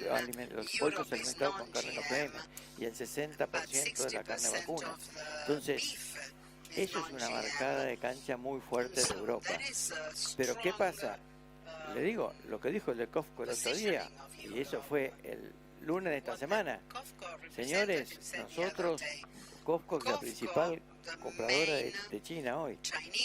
los pollos alimentados con carne no GM. Y el 60% de la carne vacuna. Entonces, eso es una marcada de cancha muy fuerte de Europa. Pero ¿qué pasa? Le digo, lo que dijo el de Costco el otro día, y eso fue el lunes de esta semana. Señores, nosotros, Costco es la principal compradora de China hoy.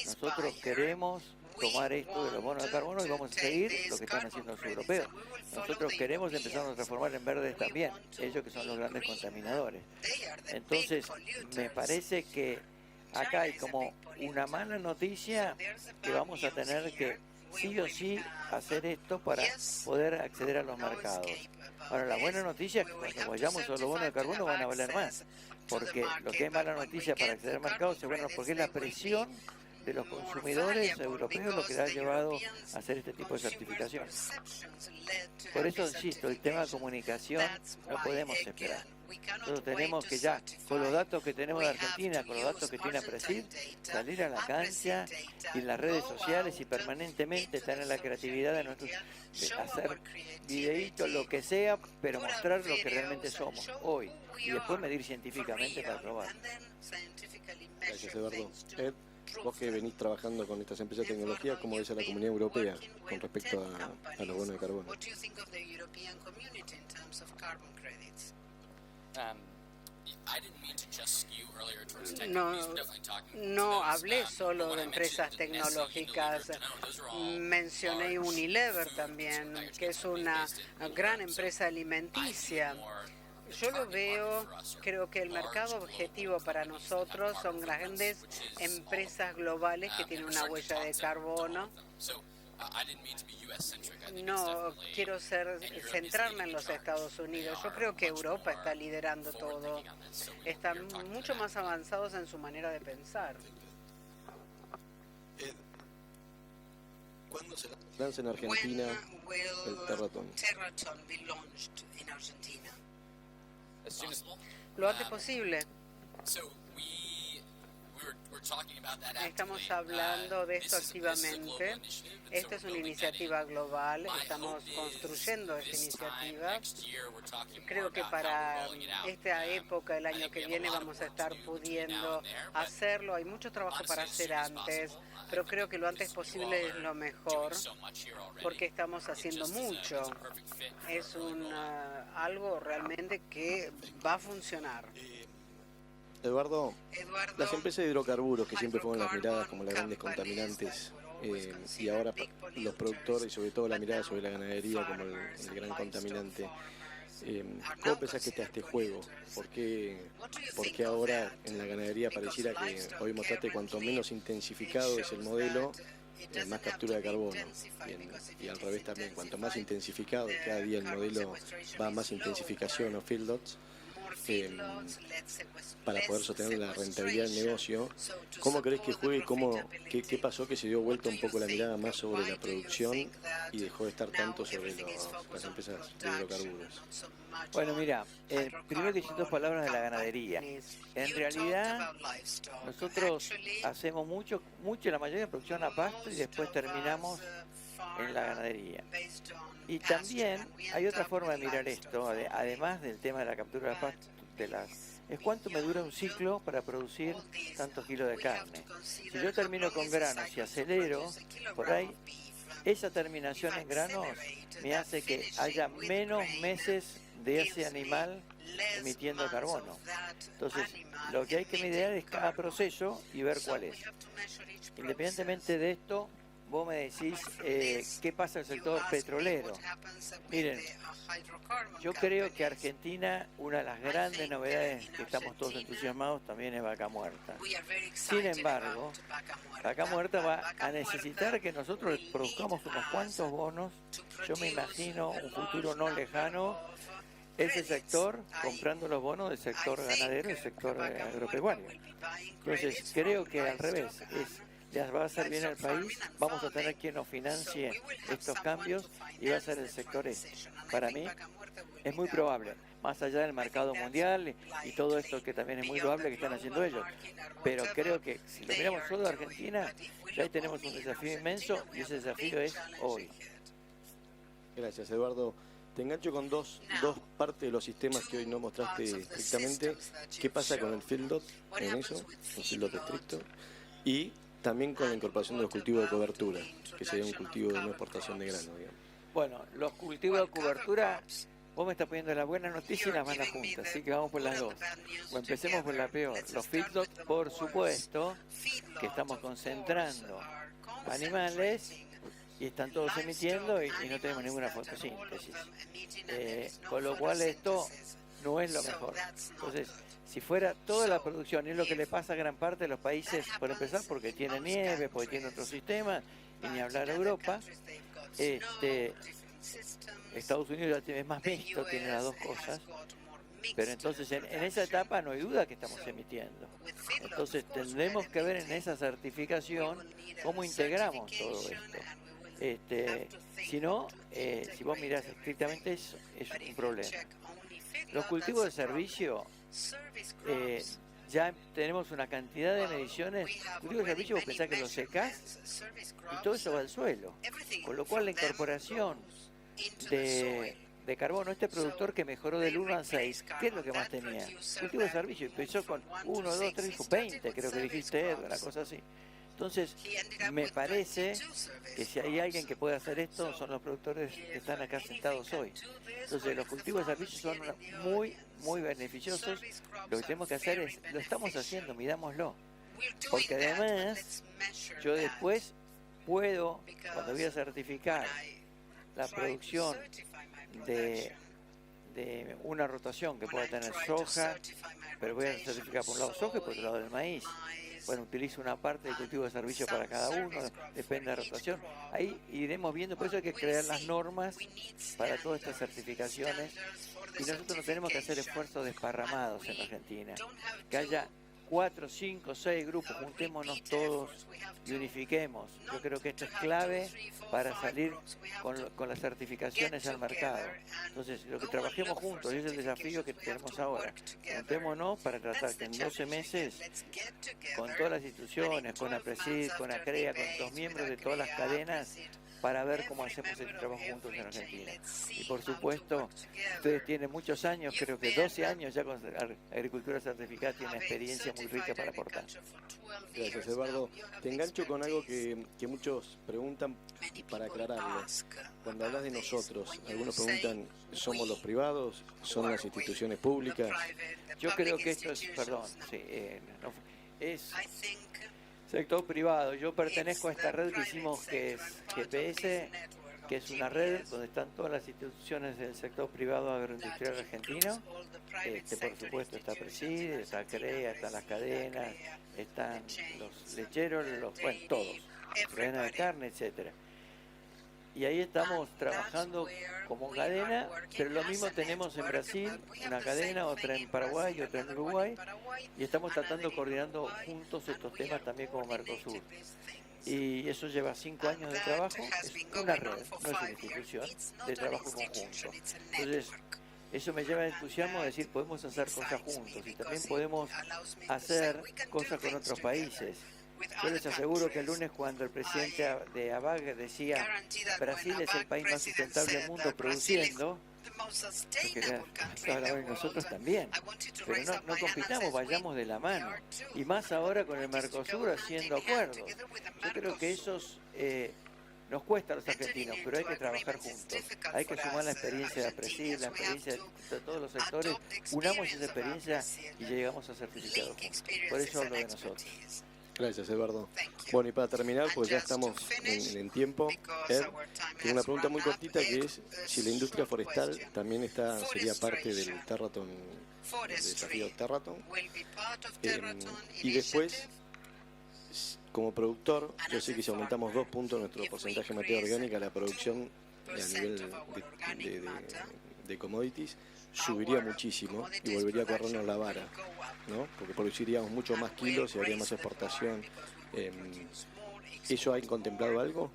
Nosotros queremos tomar esto de los bonos de carbono y vamos a seguir lo que están haciendo los europeos. Nosotros queremos empezar a transformar en verdes también, ellos que son los grandes contaminadores. Entonces, me parece que acá hay como una mala noticia que vamos a tener que sí o sí hacer esto para poder acceder a los mercados. Ahora, la buena noticia es que cuando vayamos a los bonos de carbono van a valer más, porque lo que es mala noticia para acceder al mercado es bueno, porque es la presión de los consumidores europeos lo que le ha llevado a hacer este tipo de certificaciones. Por eso insisto, el tema de comunicación no podemos esperar. Nosotros tenemos que ya, con los datos que tenemos de Argentina, con los datos que tiene Presid, salir a la cancha y en las redes sociales y permanentemente tener la creatividad de nuestros, hacer videitos, lo que sea, pero mostrar lo que realmente somos hoy y después medir científicamente para probar. Gracias, Eduardo. Ed, vos que venís trabajando con estas empresas de tecnología, ¿cómo ves a la Comunidad Europea con respecto a los bonos de carbono? No hablé solo de empresas tecnológicas, mencioné Unilever también, que es una gran empresa alimenticia. Yo lo veo, creo que el mercado objetivo para nosotros son grandes empresas globales que tienen una huella de carbono. No quiero centrarme en los Estados Unidos. Yo creo que Europa está liderando todo. Están mucho más avanzados en su manera de pensar. ¿Cuándo se lanza en Argentina el Terraton? Lo antes posible. Estamos hablando de esto activamente. Esta es una iniciativa global. Estamos construyendo esta iniciativa. Creo que para esta época, el año que viene, vamos a estar pudiendo hacerlo. Hay mucho trabajo para hacer antes, pero creo que lo antes posible es lo mejor, porque estamos haciendo mucho. Es algo realmente que va a funcionar. Eduardo, las empresas de hidrocarburos, que siempre fueron las miradas como las grandes contaminantes, y ahora los productores y sobre todo la mirada sobre la ganadería como el gran contaminante, ¿cómo pensás que está este juego? ¿Por qué ahora en la ganadería pareciera que hoy mostraste cuanto menos intensificado es el modelo, más captura de carbono? Y al revés también, cuanto más intensificado, cada día el modelo va a más intensificación o field lots, para poder sostener la rentabilidad del negocio. ¿Cómo crees que juegue? ¿Qué pasó que se dio vuelta un poco la mirada más sobre la producción y dejó de estar tanto sobre las empresas de hidrocarburos? Bueno, mira, primero que 2 palabras de la ganadería. En realidad, nosotros hacemos mucho, la mayoría de producción a pasto y después terminamos en la ganadería. Y también hay otra forma de mirar esto, además del tema de la captura de pasto, es cuánto me dura un ciclo para producir tantos kilos de carne. Si yo termino con granos y acelero, por ahí, esa terminación en granos me hace que haya menos meses de ese animal emitiendo carbono. Entonces, lo que hay que medir es cada proceso y ver cuál es. Independientemente de esto, vos me decís qué pasa en el sector petrolero. Miren, yo creo que Argentina, una de las grandes novedades que estamos todos entusiasmados también es Vaca Muerta. Sin embargo, Vaca Muerta va a necesitar que nosotros produzcamos unos cuantos bonos. Yo me imagino un futuro no lejano, ese sector comprando los bonos del sector ganadero y del sector agropecuario. Entonces, creo que al revés, les va a hacer bien al país, vamos a tener quien nos financie estos cambios y va a ser el sector este. Para mí es muy probable, más allá del mercado mundial y todo esto que también es muy loable que están haciendo ellos. Pero creo que si lo miramos solo de Argentina, ya ahí tenemos un desafío inmenso y ese desafío es hoy. Gracias, Eduardo. Te engancho con dos partes de los sistemas que hoy no mostraste estrictamente. ¿Qué pasa con el field lot en eso, un field lot estricto? Y también con la incorporación de los cultivos de cobertura, que sería un cultivo de no exportación de grano, digamos. Bueno, los cultivos de cobertura, vos me estás poniendo la buena noticia y las malas juntas, así que vamos por las dos. Bueno, empecemos por la peor. Los feedlots, por supuesto, que estamos concentrando animales y están todos emitiendo y no tenemos ninguna fotosíntesis. Con lo cual esto no es lo mejor. Entonces, si fuera toda la producción, y es lo que le pasa a gran parte de los países, por empezar, porque tiene nieve, porque tiene otro sistema, y ni hablar a Europa, Estados Unidos ya tiene más mixto, tiene las dos cosas, pero entonces en esa etapa no hay duda que estamos emitiendo. Entonces tendremos que ver en esa certificación cómo integramos todo esto. Si no, si vos mirás estrictamente eso, es un problema. Los cultivos de servicio, ya tenemos una cantidad de mediciones. Cultivos de servicio, vos pensás que lo secás y todo eso va al suelo. Con lo cual la incorporación de carbono, este productor que mejoró del 1 al 6, ¿qué es lo que más tenía? Cultivo de servicio, empezó con 1, 2, 3, 20, creo que dijiste, una cosa así. Entonces, me parece que si hay alguien que puede hacer esto, son los productores que están acá sentados hoy. Entonces, los cultivos de servicio son muy, muy beneficiosos. Lo que tenemos que hacer es, lo estamos haciendo, midámoslo. Porque además, yo después puedo, cuando voy a certificar la producción de una rotación que pueda tener soja, pero voy a certificar por un lado soja y por otro lado el maíz. bueno, utiliza una parte del cultivo de servicio para cada uno, depende de la rotación. Ahí iremos viendo, por eso hay que crear las normas para todas estas certificaciones y nosotros no tenemos que hacer esfuerzos desparramados en la Argentina. Que haya 4, 5, 6 grupos, juntémonos todos y unifiquemos. Yo creo que esto es clave para salir con las certificaciones al mercado. Entonces, lo que trabajemos juntos, y es el desafío que tenemos ahora. Juntémonos para tratar que en 12 meses, con todas las instituciones, con APRESID, con ACREA, con los miembros de todas las cadenas, para ver cómo hacemos el trabajo juntos en Argentina. Y por supuesto, ustedes tienen muchos años, creo que 12 años ya con agricultura certificada, tienen experiencia muy rica para aportar. Gracias, Eduardo. Te engancho con algo que muchos preguntan para aclararlo. Cuando hablas de nosotros, algunos preguntan, ¿somos los privados? ¿Son las instituciones públicas? Yo creo que esto es, es sector privado. Yo pertenezco a esta red que hicimos, que es GPS, que es una red donde están todas las instituciones del sector privado agroindustrial argentino. Por supuesto está APRESID, está CREA, están las cadenas, están los lecheros, todos, cadena de carne, etcétera. Y ahí estamos trabajando como cadena, pero lo mismo tenemos en Brasil, una cadena, otra en Paraguay, otra en Uruguay, y estamos coordinando juntos estos temas también como Mercosur. Y eso lleva 5 años de trabajo, es una red, no es una institución, de trabajo conjunto. Entonces, eso me lleva al entusiasmo de decir, podemos hacer cosas juntos y también podemos hacer cosas con otros países. Yo les aseguro que el lunes, cuando el presidente de ABAG decía Brasil es el país más sustentable del mundo produciendo, nosotros también, pero no compitamos, vayamos de la mano, y más ahora con el Mercosur haciendo acuerdos. Yo creo que esos nos cuesta a los argentinos, pero hay que trabajar juntos, hay que sumar la experiencia de APRESID, la experiencia de todos los sectores, unamos esa experiencia y llegamos a certificados juntos. Por eso hablo de nosotros. Gracias, Eduardo. Bueno, y para terminar, pues ya estamos en tiempo. Tengo una pregunta muy cortita, que es si la industria forestal también sería parte del Terraton, del desafío Terraton. Y después, como productor, yo sé que si aumentamos 2 puntos nuestro porcentaje de materia orgánica, la producción a nivel de commodities subiría muchísimo y volvería a corrernos la vara, ¿no? Porque produciríamos mucho más kilos y habría más exportación. ¿Eso ha contemplado algo?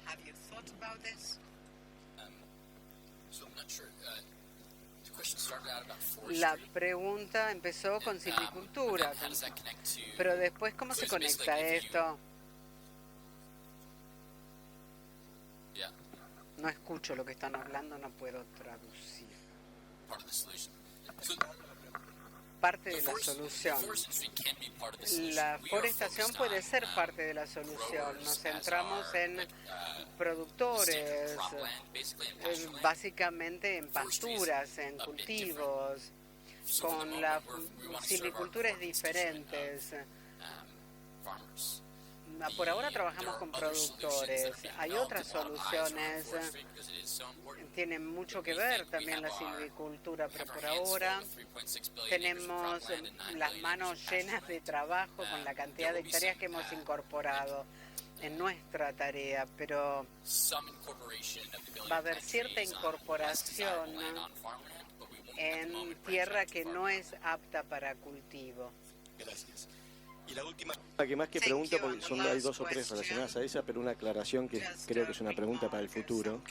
La pregunta empezó con silvicultura, pero después, ¿cómo se conecta esto? No escucho lo que están hablando, no puedo traducir. Parte de la solución. La forestación puede ser parte de la solución. Nos centramos en productores, básicamente en pasturas, en cultivos. Con la silvicultura es diferente. Por ahora trabajamos con productores. Hay otras soluciones. Tienen mucho que ver también la silvicultura, pero por ahora tenemos las manos llenas de trabajo con la cantidad de hectáreas que hemos incorporado en nuestra tarea, pero va a haber cierta incorporación en tierra que no es apta para cultivo. Gracias. Y la última que más que pregunta, porque hay 2 o 3 relacionadas a esa, pero una aclaración que creo que es una pregunta para el futuro.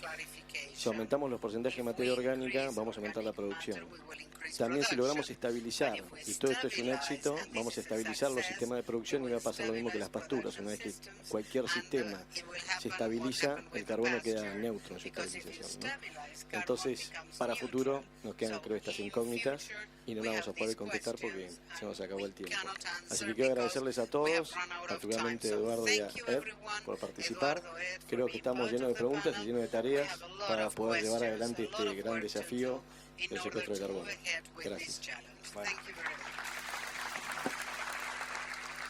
Si aumentamos los porcentajes de materia orgánica, vamos a aumentar la producción. También si logramos estabilizar, y todo esto es un éxito, vamos a estabilizar los sistemas de producción y va a pasar lo mismo que las pasturas. Una vez que cualquier sistema se estabiliza, el carbono queda neutro en su estabilización, ¿no? Entonces, para futuro nos quedan, creo, estas incógnitas y no las vamos a poder contestar porque se nos acabó el tiempo. Así que quiero agradecerles a todos, particularmente a Eduardo y a Ed, por participar. Creo que estamos llenos de preguntas y llenos de tareas para poder llevar adelante este gran desafío del secuestro de carbono. Gracias. Bueno.